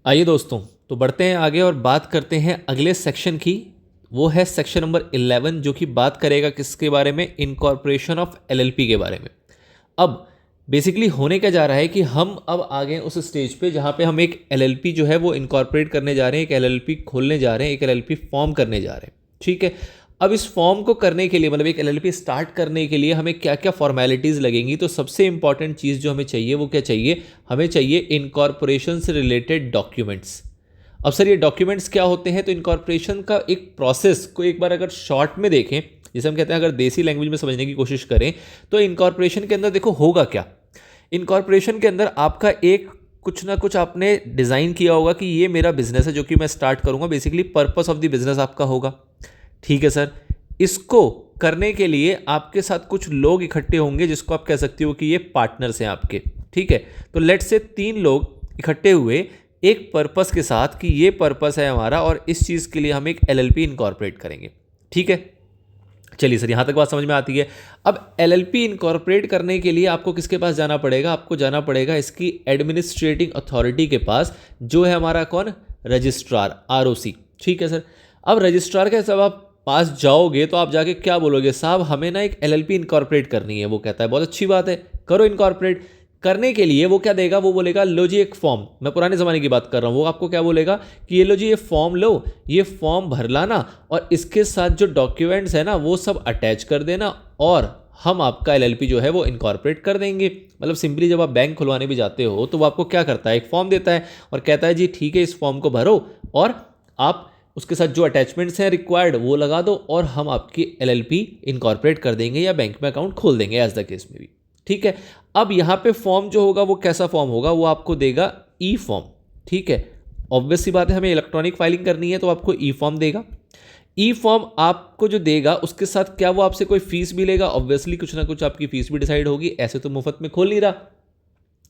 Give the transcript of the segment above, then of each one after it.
आइए दोस्तों, तो बढ़ते हैं आगे और बात करते हैं अगले सेक्शन की। वो है सेक्शन नंबर 11 जो कि बात करेगा किसके बारे में, इनकॉर्पोरेशन ऑफ एलएलपी के बारे में। अब बेसिकली होने क्या जा रहा है कि हम अब आ गए उस स्टेज पे जहाँ पे हम एक एलएलपी जो है वो इनकॉर्पोरेट करने जा रहे हैं, एक एलएलपी खोलने जा रहे हैं, एक एलएलपी फॉर्म करने जा रहे हैं। ठीक है। अब इस फॉर्म को करने के लिए मतलब एक एलएलपी स्टार्ट करने के लिए हमें क्या क्या फॉर्मेलिटीज़ लगेंगी, तो सबसे इंपॉर्टेंट चीज़ जो हमें चाहिए वो क्या चाहिए, हमें चाहिए इनकॉर्पोरेशन से रिलेटेड डॉक्यूमेंट्स। अब सर ये डॉक्यूमेंट्स क्या होते हैं, तो इनकॉर्पोरेशन का एक प्रोसेस को एक बार अगर शॉर्ट में देखें, जैसे हम कहते हैं अगर देसी लैंग्वेज में समझने की कोशिश करें, तो इनकॉर्पोरेशन के अंदर देखो होगा क्या। इनकॉर्पोरेशन के अंदर आपका एक कुछ ना कुछ आपने डिज़ाइन किया होगा कि ये मेरा बिजनेस है जो कि मैं स्टार्ट करूंगा, basically purpose of the business आपका होगा। ठीक है सर। इसको करने के लिए आपके साथ कुछ लोग इकट्ठे होंगे जिसको आप कह सकते हो कि ये पार्टनर्स हैं आपके। ठीक है। तो लेट से 3 लोग इकट्ठे हुए एक पर्पस के साथ कि ये पर्पस है हमारा और इस चीज़ के लिए हम एक एलएलपी इनकॉर्पोरेट करेंगे। ठीक है। चलिए सर, यहाँ तक बात समझ में आती है। अब एलएलपी इनकॉर्पोरेट करने के लिए आपको किसके पास जाना पड़ेगा, आपको जाना पड़ेगा इसकी एडमिनिस्ट्रेटिंग अथॉरिटी के पास, जो है हमारा कौन, रजिस्ट्रार, आरओसी। ठीक है सर। अब रजिस्ट्रार के जब आप पास जाओगे तो आप जाके क्या बोलोगे, साहब हमें ना एक एलएलपी इनकॉर्पोरेट करनी है। वो कहता है बहुत अच्छी बात है, करो इनकॉर्पोरेट। करने के लिए वो क्या देगा, वो बोलेगा लो जी एक फॉर्म, मैं पुराने ज़माने की बात कर रहा हूँ, वो आपको क्या बोलेगा कि ये लो जी ये फॉर्म लो, ये फॉर्म भर लाना और इसके साथ जो डॉक्यूमेंट्स है ना वो सब अटैच कर देना और हम आपका एलएलपी जो है वो इनकॉर्पोरेट कर देंगे। मतलब सिंपली जब आप बैंक खुलवाने भी जाते हो तो वो आपको क्या करता है, एक फॉर्म देता है और कहता है जी ठीक है इस फॉर्म को भरो और आप उसके साथ जो अटैचमेंट्स हैं रिक्वायर्ड वो लगा दो और हम आपकी एलएलपी इनकॉर्पोरेट कर देंगे या बैंक में अकाउंट खोल देंगे, एज द केस में भी। ठीक है। अब यहाँ पे फॉर्म जो होगा वो कैसा फॉर्म होगा, वो आपको देगा ई फॉर्म। ठीक है। ऑब्वियस सी बात है, हमें इलेक्ट्रॉनिक फाइलिंग करनी है तो आपको ई फॉर्म देगा। ई फॉर्म आपको जो देगा उसके साथ क्या वो आपसे कोई फीस भी लेगा, ऑब्वियसली कुछ ना कुछ आपकी फीस भी डिसाइड होगी, ऐसे तो मुफ्त में खोल नहीं रहा,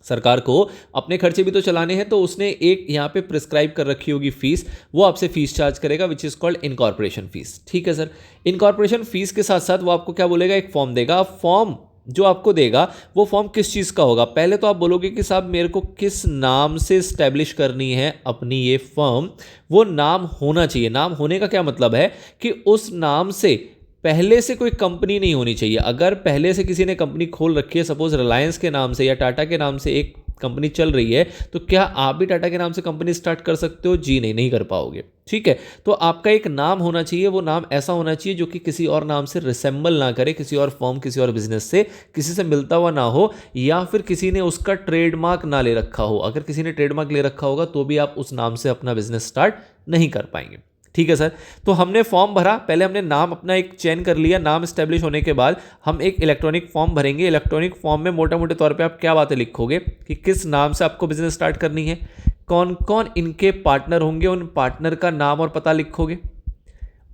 सरकार को अपने खर्चे भी तो चलाने हैं, तो उसने एक यहाँ पे प्रिस्क्राइब कर रखी होगी फीस, वो आपसे फीस चार्ज करेगा which is called incorporation fees. ठीक है सर। इनकॉर्पोरेशन फीस के साथ साथ वो आपको क्या बोलेगा, एक फॉर्म देगा। फॉर्म जो आपको देगा वो फॉर्म किस चीज़ का होगा, पहले तो आप बोलोगे कि साहब मेरे को किस नाम से स्टैब्लिश करनी है अपनी ये फर्म, वो नाम होना चाहिए। नाम होने का क्या मतलब है कि उस नाम से पहले से कोई कंपनी नहीं होनी चाहिए। अगर पहले से किसी ने कंपनी खोल रखी है, सपोज रिलायंस के नाम से या टाटा के नाम से एक कंपनी चल रही है, तो क्या आप भी टाटा के नाम से कंपनी स्टार्ट कर सकते हो, जी नहीं, नहीं कर पाओगे। ठीक है। तो आपका एक नाम होना चाहिए, वो नाम ऐसा होना चाहिए जो कि किसी और नाम से रिसेंबल ना करे, किसी और फॉर्म किसी और बिजनेस से किसी से मिलता हुआ ना हो, या फिर किसी ने उसका ट्रेडमार्क ना ले रखा हो। अगर किसी ने ट्रेडमार्क ले रखा होगा तो भी आप उस नाम से अपना बिजनेस स्टार्ट नहीं कर पाएंगे। ठीक है सर। तो हमने फॉर्म भरा, पहले हमने नाम अपना एक चयन कर लिया, नाम स्टैब्लिश होने के बाद हम एक इलेक्ट्रॉनिक फॉर्म भरेंगे। इलेक्ट्रॉनिक फॉर्म में मोटा मोटे तौर पे आप क्या बातें लिखोगे कि किस नाम से आपको बिजनेस स्टार्ट करनी है, कौन कौन इनके पार्टनर होंगे, उन पार्टनर का नाम और पता लिखोगे,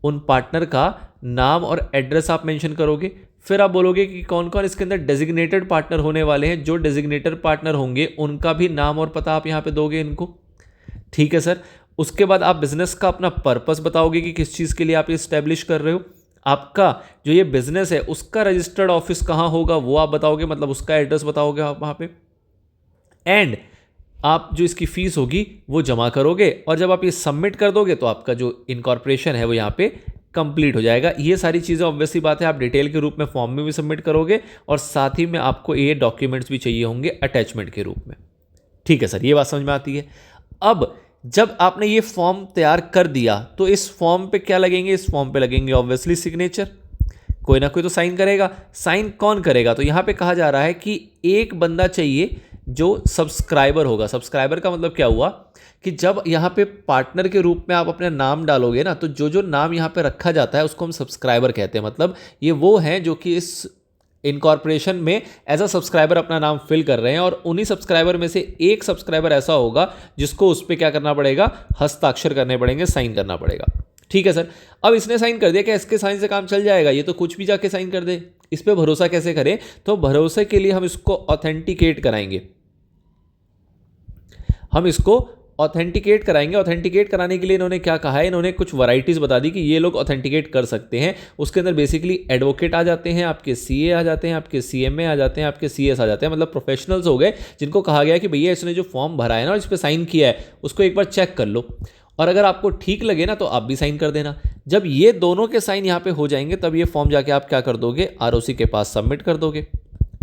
उन पार्टनर का नाम और एड्रेस आप मेंशन करोगे। फिर आप बोलोगे कि कौन कौन इसके अंदर डेजिग्नेटेड पार्टनर होने वाले हैं, जो डेजिग्नेटेड पार्टनर होंगे उनका भी नाम और पता आप यहाँ पे दोगे इनको। ठीक है सर। उसके बाद आप बिजनेस का अपना पर्पस बताओगे कि किस चीज़ के लिए आप ये स्टैब्लिश कर रहे हो। आपका जो ये बिजनेस है उसका रजिस्टर्ड ऑफिस कहाँ होगा वो आप बताओगे, मतलब उसका एड्रेस बताओगे आप वहाँ पे। एंड आप जो इसकी फीस होगी वो जमा करोगे और जब आप ये सबमिट कर दोगे तो आपका जो इनकॉर्पोरेशन है वो यहाँ पे कंप्लीट हो जाएगा। ये सारी चीज़ें ऑब्वियसली बात है आप डिटेल के रूप में फॉर्म में भी सबमिट करोगे और साथ ही में आपको ये डॉक्यूमेंट्स भी चाहिए होंगे अटैचमेंट के रूप में। ठीक है सर, ये बात समझ में आती है। अब जब आपने ये फॉर्म तैयार कर दिया तो इस फॉर्म पे क्या लगेंगे, इस फॉर्म पे लगेंगे ऑब्वियसली सिग्नेचर, कोई ना कोई तो साइन करेगा। साइन कौन करेगा, तो यहाँ पे कहा जा रहा है कि एक बंदा चाहिए जो सब्सक्राइबर होगा। सब्सक्राइबर का मतलब क्या हुआ कि जब यहाँ पे पार्टनर के रूप में आप अपना नाम डालोगे ना, तो जो जो नाम यहाँ पे रखा जाता है उसको हम सब्सक्राइबर कहते हैं। मतलब ये वो हैं जो कि इस इनकॉर्पोरेशन में एज अ सब्सक्राइबर अपना नाम फिल कर रहे हैं और उन्हीं सब्सक्राइबर में से एक सब्सक्राइबर ऐसा होगा जिसको उस पर क्या करना पड़ेगा, हस्ताक्षर करने पड़ेंगे, साइन करना पड़ेगा। ठीक है सर। अब इसने साइन कर दिया, क्या इसके साइन से काम चल जाएगा, ये तो कुछ भी जाके साइन कर दे, इस पर भरोसा कैसे करें। तो भरोसे के लिए हम इसको ऑथेंटिकेट कराएंगे, हम इसको ऑथेंटिकेट कराएंगे। ऑथेंटिकेट कराने के लिए इन्होंने क्या कहा है, इन्होंने कुछ वैराइटीज़ बता दी कि ये लोग ऑथेंटिकेट कर सकते हैं। उसके अंदर बेसिकली एडवोकेट आ जाते हैं, आपके सीए आ जाते हैं, आपके सीएमए आ जाते हैं, आपके सीएस आ जाते हैं, मतलब प्रोफेशनल्स हो गए जिनको कहा गया कि भैया इसने जो फॉर्म भरा है ना और इस पर साइन किया है उसको एक बार चेक कर लो, और अगर आपको ठीक लगे ना तो आप भी साइन कर देना। जब ये दोनों के साइन यहाँ पे हो जाएंगे तब ये फॉर्म जाके आप क्या कर दोगे, आरओसी के पास सबमिट कर दोगे।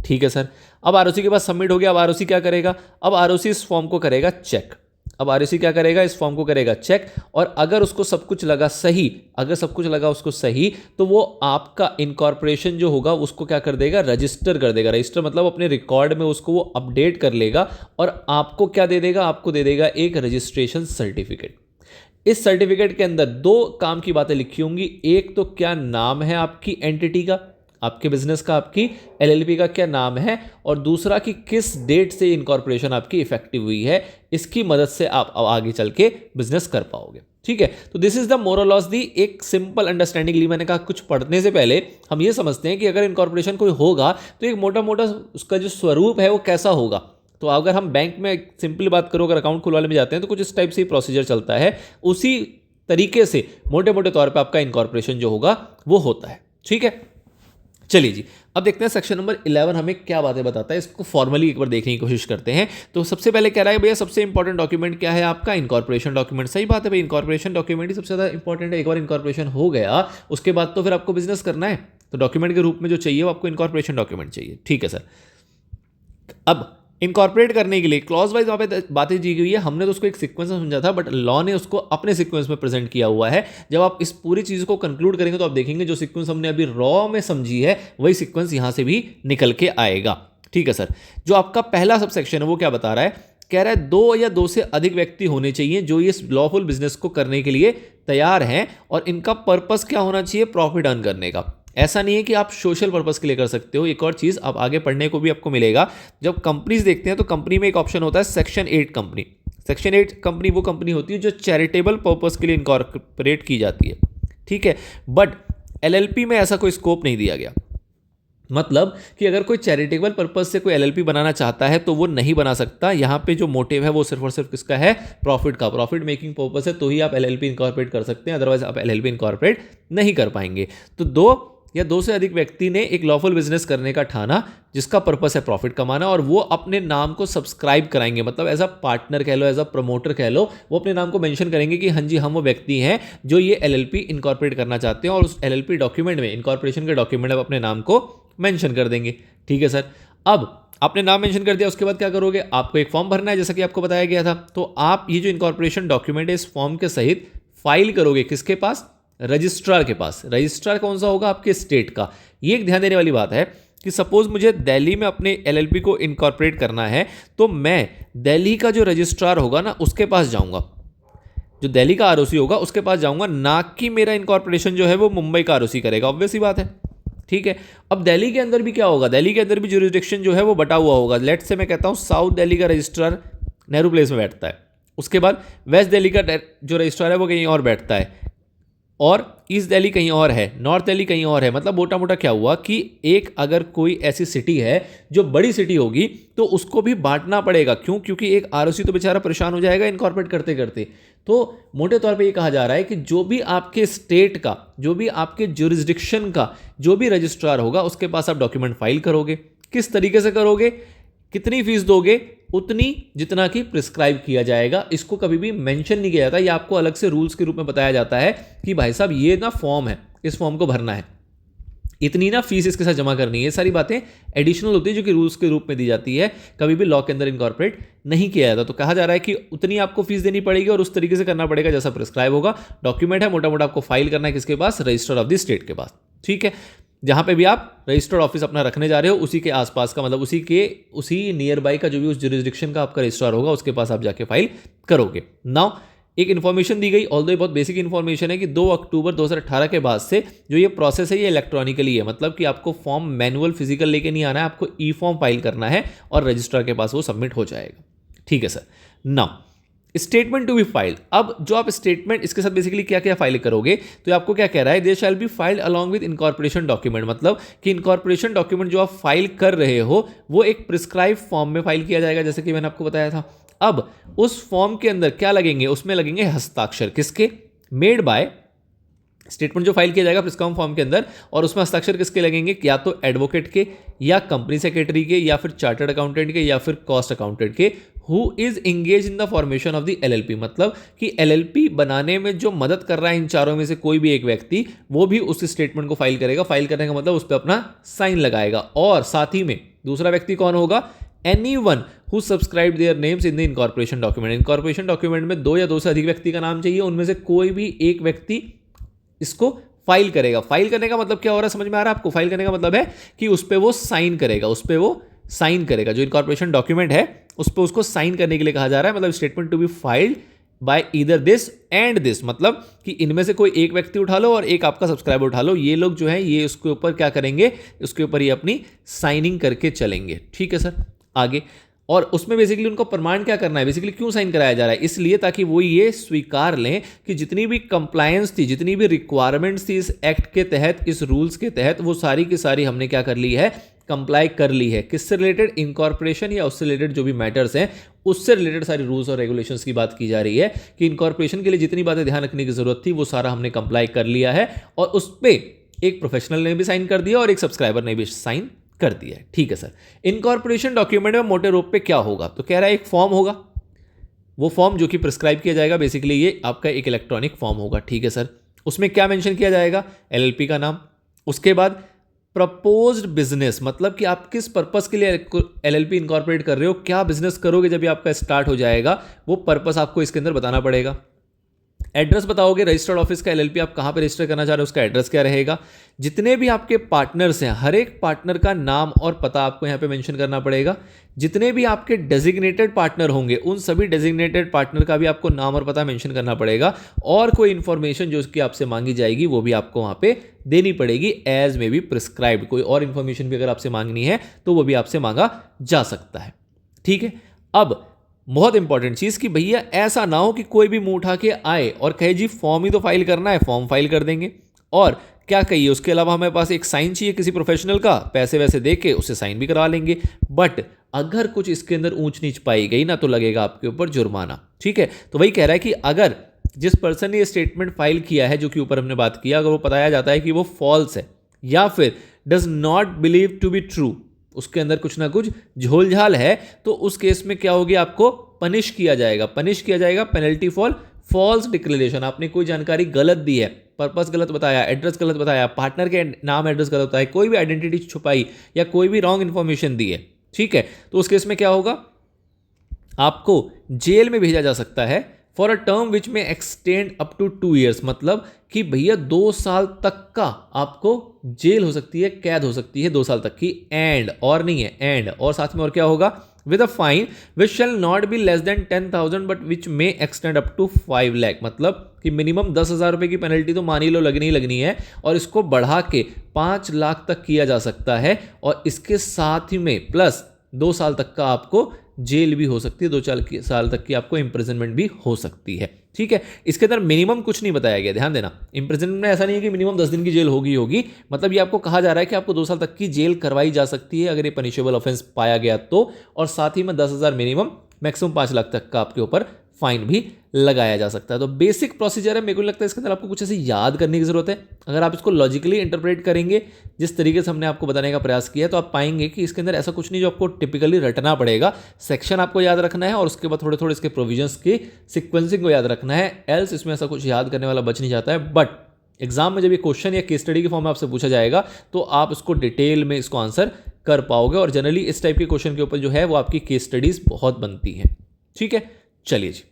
ठीक है सर। अब आरओसी के पास सबमिट हो गया। अब आरओसी क्या करेगा, अब आरओसी इस फॉर्म को करेगा चेक। अब आरओसी क्या करेगा, इस फॉर्म को करेगा चेक, और अगर उसको सब कुछ लगा सही, अगर सब कुछ लगा उसको सही, तो वो आपका इनकॉर्पोरेशन जो होगा उसको क्या कर देगा, रजिस्टर कर देगा। रजिस्टर मतलब अपने रिकॉर्ड में उसको वो अपडेट कर लेगा और आपको क्या दे देगा, आपको दे देगा एक रजिस्ट्रेशन सर्टिफिकेट। इस सर्टिफिकेट के अंदर दो काम की बातें लिखी होंगी। एक तो क्या नाम है आपकी एंटिटी का, आपके बिजनेस का, आपकी एलएलपी का क्या नाम है, और दूसरा कि किस डेट से इनकॉर्पोरेशन आपकी इफेक्टिव हुई है। इसकी मदद से आप आगे चल के बिजनेस कर पाओगे। ठीक है, तो this is the moral of the, एक सिंपल अंडरस्टैंडिंग ली। मैंने कहा कुछ पढ़ने से पहले हम ये समझते हैं कि अगर इनकॉर्पोरेशन कोई होगा तो एक मोटा मोटा उसका जो स्वरूप है वो कैसा होगा। तो अगर हम बैंक में सिंपल बात करो, अगर अकाउंट खुलवाने में जाते हैं तो कुछ इस टाइप से प्रोसीजर चलता है, उसी तरीके से मोटे मोटे तौर पे आपका इनकॉर्पोरेशन जो होगा वो होता है। ठीक है, चलिए जी, अब देखते हैं सेक्शन नंबर 11 हमें क्या बातें बताता है। इसको फॉर्मली एक बार देखने की कोशिश करते हैं। तो सबसे पहले कह रहा है भैया सबसे इंपॉर्टेंट डॉक्यूमेंट क्या है आपका, इनकॉर्पोरेशन डॉक्यूमेंट। सही बात है भाई, इनकॉर्पोरेशन डॉक्यूमेंट ही सबसे ज़्यादा इंपॉर्टेंट है। एक बार इनकॉर्पोरेशन हो गया उसके बाद तो फिर आपको बिजनेस करना है, तो डॉक्यूमेंट के रूप में जो चाहिए वो आपको इनकॉर्पोरेशन डॉक्यूमेंट चाहिए। ठीक है सर। अब इनकॉर्पोरेट करने के लिए क्लॉज वाइज वहाँ पे बातें दी गई है, हमने तो उसको एक सीक्वेंस में समझा था, बट लॉ ने उसको अपने सीक्वेंस में प्रेजेंट किया हुआ है। जब आप इस पूरी चीज़ को कंक्लूड करेंगे तो आप देखेंगे जो सीक्वेंस हमने अभी रॉ में समझी है वही सीक्वेंस यहाँ से भी निकल के आएगा। ठीक है सर। जो आपका पहला सब सेक्शन है वो क्या बता रहा है, कह रहा है दो या दो से अधिक व्यक्ति होने चाहिए जो ये लॉफुल बिजनेस को करने के लिए तैयार हैं, और इनका पर्पस क्या होना चाहिए, प्रॉफिट अर्न करने का। ऐसा नहीं है कि आप सोशल पर्पस के लिए कर सकते हो। एक और चीज़ आप आगे पढ़ने को भी आपको मिलेगा, जब कंपनीज देखते हैं तो कंपनी में एक ऑप्शन होता है सेक्शन 8 कंपनी। सेक्शन 8 कंपनी वो कंपनी होती है जो चैरिटेबल पर्पस के लिए इनकॉर्पोरेट की जाती है। ठीक है, बट एलएलपी में ऐसा कोई स्कोप नहीं दिया गया। मतलब कि अगर कोई चैरिटेबल पर्पस से कोई एलएलपी बनाना चाहता है तो वो नहीं बना सकता। यहाँ पे जो मोटिव है वो सिर्फ और सिर्फ किसका है, प्रॉफिट का। प्रॉफिट मेकिंग पर्पस है तो ही आप एलएलपी इनकॉर्पोरेट कर सकते हैं, अदरवाइज आप एलएलपी इनकॉर्पोरेट नहीं कर पाएंगे। तो दो या दो से अधिक व्यक्ति ने एक लॉफुल बिजनेस करने का ठाना जिसका पर्पस है प्रॉफिट कमाना, और वो अपने नाम को सब्सक्राइब कराएंगे, मतलब एज अ पार्टनर कह लो, एज अ प्रमोटर कह लो, वो अपने नाम को मेंशन करेंगे कि हाँ जी हम वो व्यक्ति हैं जो ये एलएलपी इनकॉर्पोरेट करना चाहते हैं, और उस एलएलपी डॉक्यूमेंट में, इनकॉर्पोरेशन के डॉक्यूमेंट में अपने नाम को मेंशन कर देंगे। ठीक है सर। अब आपने नाम मेंशन कर दिया, उसके बाद क्या करोगे, आपको एक फॉर्म भरना है जैसा कि आपको बताया गया था। तो आप ये जो इनकॉर्पोरेशन डॉक्यूमेंट है इस फॉर्म के सहित फाइल करोगे किसके पास, रजिस्ट्रार के पास। रजिस्ट्रार कौन सा होगा, आपके स्टेट का। ये एक ध्यान देने वाली बात है कि सपोज मुझे दिल्ली में अपने एलएलपी को इनकॉर्पोरेट करना है तो मैं दिल्ली का जो रजिस्ट्रार होगा ना उसके पास जाऊंगा, जो दिल्ली का आरओसी होगा उसके पास जाऊंगा, ना कि मेरा इनकॉर्पोरेशन जो है वो मुंबई का आरओसी करेगा। ऑब्वियस ही बात है। ठीक है। अब दिल्ली के अंदर भी क्या होगा, दिल्ली के अंदर भी ज्यूरिसडिक्शन जो है वो बटा हुआ होगा। लेट्स से मैं कहता हूँ साउथ दिल्ली का रजिस्ट्रार नेहरू प्लेस में बैठता है, उसके बाद वेस्ट दिल्ली का जो रजिस्ट्रार है वो कहीं और बैठता है, और ईस्ट दिल्ली कहीं और है, नॉर्थ दिल्ली कहीं और है। मतलब मोटा मोटा क्या हुआ कि एक अगर कोई ऐसी सिटी है जो बड़ी सिटी होगी तो उसको भी बांटना पड़ेगा। क्यों, क्योंकि एक आरओसी तो बेचारा परेशान हो जाएगा इनकॉर्पोरेट करते करते। तो मोटे तौर पे ये कहा जा रहा है कि जो भी आपके स्टेट का, जो भी आपके ज्यूरिसडिक्शन का जो भी रजिस्ट्रार होगा उसके पास आप डॉक्यूमेंट फाइल करोगे। किस तरीके से करोगे, कितनी फीस दोगे, उतनी जितना कि प्रिस्क्राइब किया जाएगा। इसको कभी भी मेंशन नहीं किया जाता, ये आपको अलग से रूल्स के रूप में बताया जाता है कि भाई साहब ये ना फॉर्म है, इस फॉर्म को भरना है, इतनी ना फीस इसके साथ जमा करनी है। ये सारी बातें एडिशनल होती है जो कि रूल्स के रूप में दी जाती है, कभी भी लॉ के अंदर इनकॉर्पोरेट नहीं किया जाता। तो कहा जा रहा है कि उतनी आपको फीस देनी पड़ेगी और उस तरीके से करना पड़ेगा जैसा प्रिस्क्राइब होगा। डॉक्यूमेंट है, मोटा मोटा आपको फाइल करना है किसके पास, रजिस्टर ऑफ द स्टेट के पास। ठीक है, जहां पे भी आप रजिस्टर्ड ऑफिस अपना रखने जा रहे हो उसी के आसपास का, मतलब उसी नियर बाई का जो भी उस ज्यूरिसडिक्शन का आपका रजिस्ट्रार होगा उसके पास आप जाके फाइल करोगे। नाउ एक इन्फॉर्मेशन दी गई, ऑल्दो बहुत बेसिक इन्फॉर्मेशन है कि 2 अक्टूबर 2018 के बाद से जो ये प्रोसेस है ये इलेक्ट्रॉनिकली है। मतलब कि आपको फॉर्म मैनुअल फिजिकल लेके नहीं आना है, आपको ई फॉर्म फाइल करना है और रजिस्ट्रार के पास वो सबमिट हो जाएगा। ठीक है sir. Now statement to be filed. अब जो आप स्टेटमेंट इसके साथ बेसिकली क्या क्या फाइल करोगे, तो आपको क्या कह रहा है, they shall be filed along with incorporation document. मतलब कि इनकॉर्पोरेशन डॉक्यूमेंट जो आप फाइल कर रहे हो वो एक प्रिस्क्राइब फॉर्म में फाइल किया जाएगा, जैसे कि मैंने आपको बताया था। अब उस फॉर्म के अंदर क्या लगेंगे, उसमें लगेंगे हस्ताक्षर, किसके, मेड बाय, स्टेटमेंट जो फाइल किया जाएगा प्रिस्कॉम फॉर्म के अंदर, और उसमें हस्ताक्षर किसके लगेंगे, या तो एडवोकेट के, या कंपनी सेक्रेटरी के, या फिर चार्टर्ड अकाउंटेंट के, या फिर कॉस्ट अकाउंटेंट के, who is engage in the formation of the LLP. मतलब कि एलएलपी बनाने में जो मदद कर रहा है इन चारों में से कोई भी एक व्यक्ति, वो भी उस स्टेटमेंट को फाइल करेगा। फाइल करने का मतलब उस पर अपना साइन लगाएगा। और साथ ही में दूसरा व्यक्ति कौन होगा, anyone who subscribed their names in the incorporation document। Incorporation document में 2 या 2 से अधिक व्यक्ति का नाम चाहिए, उनमें से कोई भी एक व्यक्ति इसको फाइल करेगा। फाइल करने का मतलब क्या हो रहा है, समझ में आ रहा है आपको? फाइल करने का मतलब है कि उस पर वो साइन करेगा, उस पर वो साइन करेगा। जो इनकॉर्पोरेशन डॉक्यूमेंट है उस पर उसको साइन करने के लिए कहा जा रहा है। मतलब statement to be filed by either this and this, मतलब कि इनमें से कोई एक व्यक्ति उठा लो और एक आपका सब्सक्राइबर उठा लो, ये लोग जो है ये उसके ऊपर क्या करेंगे, उसके ऊपर ये अपनी साइनिंग करके चलेंगे। ठीक है सर, आगे। और उसमें बेसिकली उनको प्रमाण क्या करना है, बेसिकली क्यों साइन कराया जा रहा है, इसलिए ताकि वो ये स्वीकार लें कि जितनी भी कंप्लायंस थी, जितनी भी रिक्वायरमेंट्स थी इस एक्ट के तहत, इस रूल्स के तहत, वो सारी की सारी हमने क्या कर ली है, कंप्लाई कर ली है। किससे रिलेटेड, इनकॉर्पोरेशन या उससे रिलेटेड जो भी मैटर्स हैं उससे रिलेटेड सारी रूल्स और रेगुलेशंस की बात की जा रही है कि इनकॉर्पोरेशन के लिए जितनी बातें ध्यान रखने की जरूरत थी वो सारा हमने कंप्लाई कर लिया है। और उस पर एक प्रोफेशनल ने भी साइन कर दिया और एक सब्सक्राइबर ने भी साइन कर दिया है। ठीक है सर। इनकॉर्पोरेशन डॉक्यूमेंट में मोटे रूप पे क्या होगा, तो कह रहा है एक फॉर्म होगा, वो फॉर्म जो कि प्रिस्क्राइब किया जाएगा, बेसिकली ये आपका एक इलेक्ट्रॉनिक फॉर्म होगा। ठीक है सर। उसमें क्या मेंशन किया जाएगा, एलएलपी का नाम, उसके बाद प्रपोज्ड बिजनेस, मतलब कि आप किस पर्पस के लिए एलएलपी इनकॉर्पोरेट कर रहे हो, क्या बिजनेस करोगे जब ये आपका स्टार्ट हो जाएगा, वो पर्पस आपको इसके अंदर बताना पड़ेगा। एड्रेस बताओगे, रजिस्टर्ड ऑफिस का एलएलपी आप कहाँ पे रजिस्टर करना चाह रहे हो, उसका एड्रेस क्या रहेगा। जितने भी आपके पार्टनर्स हैं, हर एक पार्टनर का नाम और पता आपको यहाँ पे मेंशन करना पड़ेगा। जितने भी आपके डेजिग्नेटेड पार्टनर होंगे उन सभी डेजिग्नेटेड पार्टनर का भी आपको नाम और पता मेंशन करना पड़ेगा। और कोई इंफॉर्मेशन जो उसकी आपसे मांगी जाएगी वो भी आपको वहाँ पे देनी पड़ेगी, एज में बी प्रिस्क्राइब्ड। कोई और इन्फॉर्मेशन भी अगर आपसे मांगनी है तो वो भी आपसे मांगा जा सकता है। ठीक है। अब बहुत इंपॉर्टेंट चीज कि भैया ऐसा ना हो कि कोई भी मुंह उठा के आए और कहे जी फॉर्म ही तो फाइल करना है, फॉर्म फाइल कर देंगे, और क्या कहिए उसके अलावा हमारे पास एक साइन चाहिए किसी प्रोफेशनल का, पैसे वैसे दे के उससे साइन भी करवा लेंगे। बट अगर कुछ इसके अंदर ऊंच नीच पाई गई ना तो लगेगा आपके ऊपर जुर्माना। ठीक है। तो वही कह रहा है कि अगर जिस पर्सन ने ये स्टेटमेंट फाइल किया है, जो कि ऊपर हमने बात किया, अगर वो बताया जाता है कि वो फॉल्स है या फिर does not believe to be true, उसके अंदर कुछ ना कुछ झोलझाल है, तो उस केस में क्या होगी, आपको पनिश किया जाएगा। पनिश किया जाएगा पेनल्टी फॉर फॉल्स डिक्लेरेशन। आपने कोई जानकारी गलत दी है, पर्पस गलत बताया, एड्रेस गलत बताया, पार्टनर के नाम एड्रेस गलत बताया, कोई भी आइडेंटिटी छुपाई या कोई भी रॉन्ग इन्फॉर्मेशन दी है, ठीक है, तो उस केस में क्या होगा, आपको जेल में भेजा जा सकता है फॉर अ टर्म विच में एक्सटेंड अप टू 2 years। मतलब कि भैया 2 साल तक का आपको जेल हो सकती है, कैद हो सकती है 2 साल तक की। एंड और नहीं है, एंड और साथ में और क्या होगा, with a fine which shall not be less than 10,000 but which में एक्सटेंड अप टू 5 लाख। मतलब कि मिनिमम 10,000 रुपए की पेनल्टी तो मान ही लो लगनी ही लगनी है, और इसको बढ़ा के 5 लाख तक किया जा सकता है। और इसके साथ ही में प्लस 2 साल तक का आपको जेल भी हो सकती है, 2 साल तक की आपको इम्प्रिजनमेंट भी हो सकती है। ठीक है। इसके अंदर मिनिमम कुछ नहीं बताया गया, ध्यान देना। इम्प्रिजनमेंट में ऐसा नहीं है कि मिनिमम 10 दिन की जेल होगी। मतलब ये आपको कहा जा रहा है कि आपको 2 साल तक की जेल करवाई जा सकती है अगर ये पनिशेबल ऑफेंस पाया गया तो, और साथ ही में 10,000 मिनिमम, मैक्सिमम 5 लाख तक का आपके ऊपर फाइन भी लगाया जा सकता है। तो बेसिक प्रोसीजर है, मेरे को लगता है इसके अंदर आपको कुछ ऐसे याद करने की जरूरत है। अगर आप इसको लॉजिकली इंटरप्रेट करेंगे जिस तरीके से हमने आपको बताने का प्रयास किया है, तो आप पाएंगे कि इसके अंदर ऐसा कुछ नहीं जो आपको टिपिकली रटना पड़ेगा। सेक्शन आपको याद रखना है और उसके बाद थोड़े थोड़े इसके प्रोविजंस की सिक्वेंसिंग को याद रखना है, एल्स इसमें ऐसा कुछ याद करने वाला बच नहीं जाता है। बट एग्जाम में जब ये क्वेश्चन या केस स्टडी के फॉर्म में आपसे पूछा जाएगा तो आप इसको डिटेल में इसको आंसर कर पाओगे। और जनरली इस टाइप के क्वेश्चन के ऊपर जो है वो आपकी केस स्टडीज बहुत बनती हैं। ठीक है, चलिए जी।